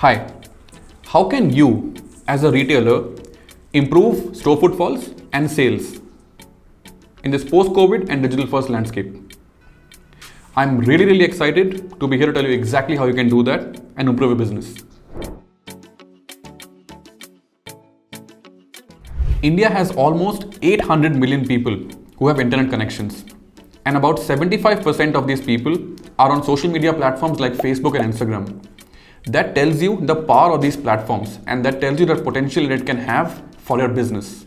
Hi, how can you, as a retailer, improve store footfalls and sales in this post-COVID and digital-first landscape? I'm really excited to be here to tell you exactly how you can do that and improve your business. India has almost 800 million people who have internet connections, and about 75% of these people are on social media platforms like Facebook and Instagram. That tells you the power of these platforms, and that tells you the potential it can have for your business.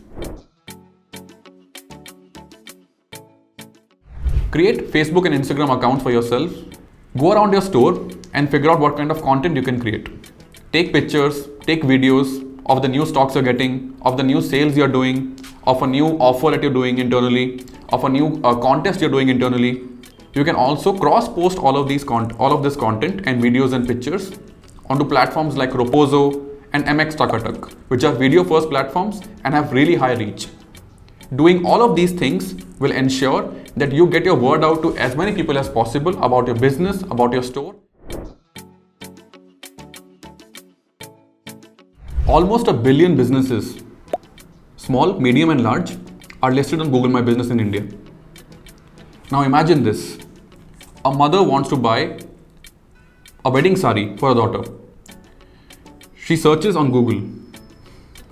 Create Facebook and Instagram accounts for yourself. Go around your store and figure out what kind of content you can create. Take pictures, take videos of the new stocks you're getting, of the new sales you're doing, of a new offer that you're doing internally, of a new contest you're doing internally. You can also cross-post all of this content and videos and pictures onto platforms like Ropozo and MX Takatak, which are video-first platforms and have really high reach. Doing all of these things will ensure that you get your word out to as many people as possible about your business, about your store. Almost 1 billion businesses, small, medium and large, are listed on Google My Business in India. Now imagine this. A mother wants to buy a wedding sari for her daughter. She searches on Google,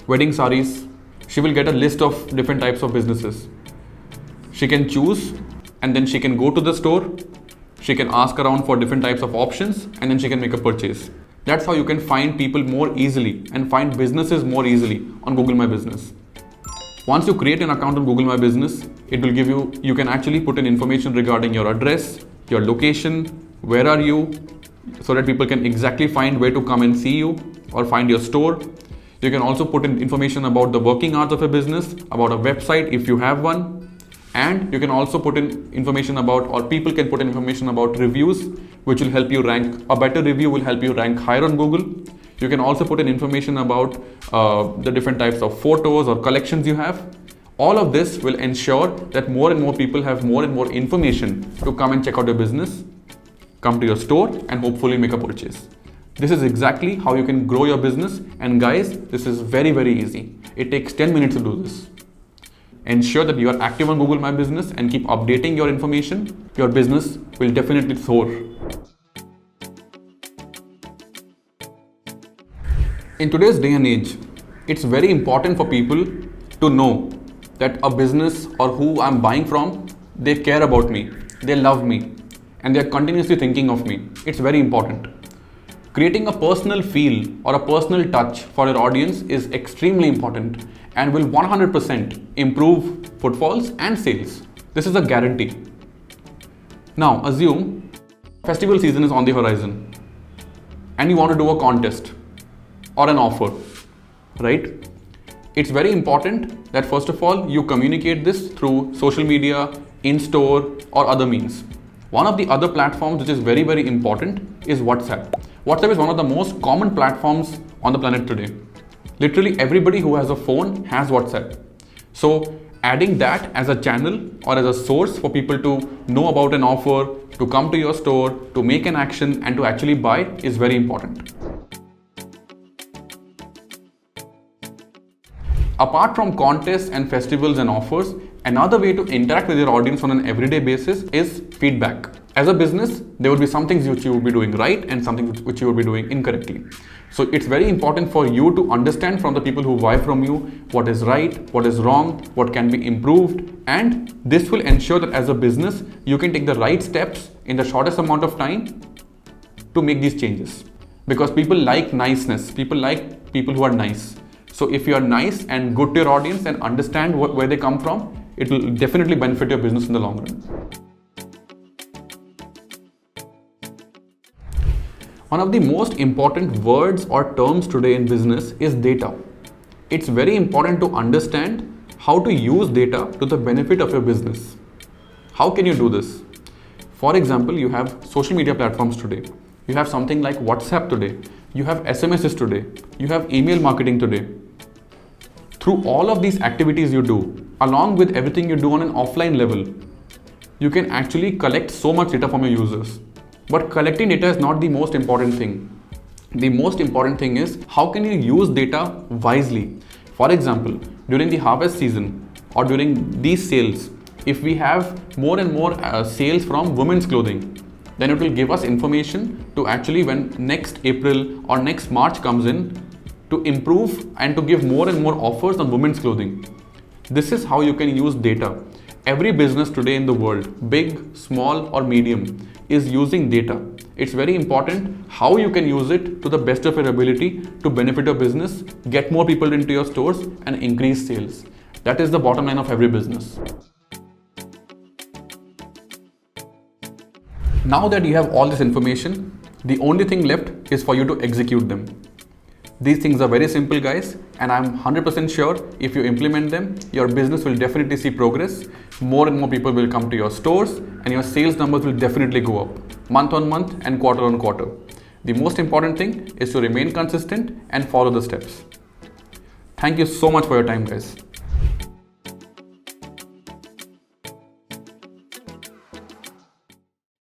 wedding saris. She will get a list of different types of businesses. She can choose, and then she can go to the store. She can ask around for different types of options, and then she can make a purchase. That's how you can find people more easily and find businesses more easily on Google My Business. Once you create an account on Google My Business, it will give you can actually put in information regarding your address, your location, where are you, so that people can exactly find where to come and see you or find your store. You can also put in information about the working hours of a business, about a website if you have one, and you can also put in information about, or people can put in information about reviews, which will help you rank. A better review will help you rank higher on Google. You can also put in information about the different types of photos or collections you have. All of this will ensure that more and more people have more and more information to come and check out your business, come to your store, and hopefully make a purchase. This is exactly how you can grow your business, and guys, this is very easy. It takes 10 minutes to do this. Ensure that you are active on Google My Business and keep updating your information. Your business will definitely soar. In today's day and age, it's very important for people to know that a business or who I'm buying from, they care about me, they love me, and they're continuously thinking of me. It's very important. Creating a personal feel or a personal touch for your audience is extremely important and will 100% improve footfalls and sales. This is a guarantee. Now assume festival season is on the horizon and you want to do a contest or an offer, right? It's very important that first of all you communicate this through social media, in-store or other means. One of the other platforms which is very important is WhatsApp. WhatsApp is one of the most common platforms on the planet today. Literally everybody who has a phone has WhatsApp. So adding that as a channel or as a source for people to know about an offer, to come to your store, to make an action and to actually buy is very important. Apart from contests and festivals and offers, another way to interact with your audience on an everyday basis is feedback. As a business, there will be some things which you will be doing right and something which you will be doing incorrectly. So it's very important for you to understand from the people who buy from you what is right, what is wrong, what can be improved, and this will ensure that as a business, you can take the right steps in the shortest amount of time to make these changes. Because people like niceness, people like people who are nice. So if you are nice and good to your audience and understand where they come from, it will definitely benefit your business in the long run. One of the most important words or terms today in business is data. It's very important to understand how to use data to the benefit of your business. How can you do this? For example, you have social media platforms today. You have something like WhatsApp today. You have SMSs today. You have email marketing today. Through all of these activities you do, along with everything you do on an offline level, you can actually collect so much data from your users. But collecting data is not the most important thing. The most important thing is how can you use data wisely. For example, during the harvest season or during these sales, if we have more and more sales from women's clothing, then it will give us information to actually, when next April or next March comes in, to improve and to give more and more offers on women's clothing. This is how you can use data. Every business today in the world, big, small or medium, is using data. It's very important how you can use it to the best of your ability to benefit your business, get more people into your stores and increase sales. That is the bottom line of every business. Now that you have all this information, the only thing left is for you to execute them. These things are very simple, guys, and I'm 100% sure if you implement them, your business will definitely see progress. More and more people will come to your stores and your sales numbers will definitely go up month on month and quarter on quarter. The most important thing is to remain consistent and follow the steps. Thank you so much for your time, guys.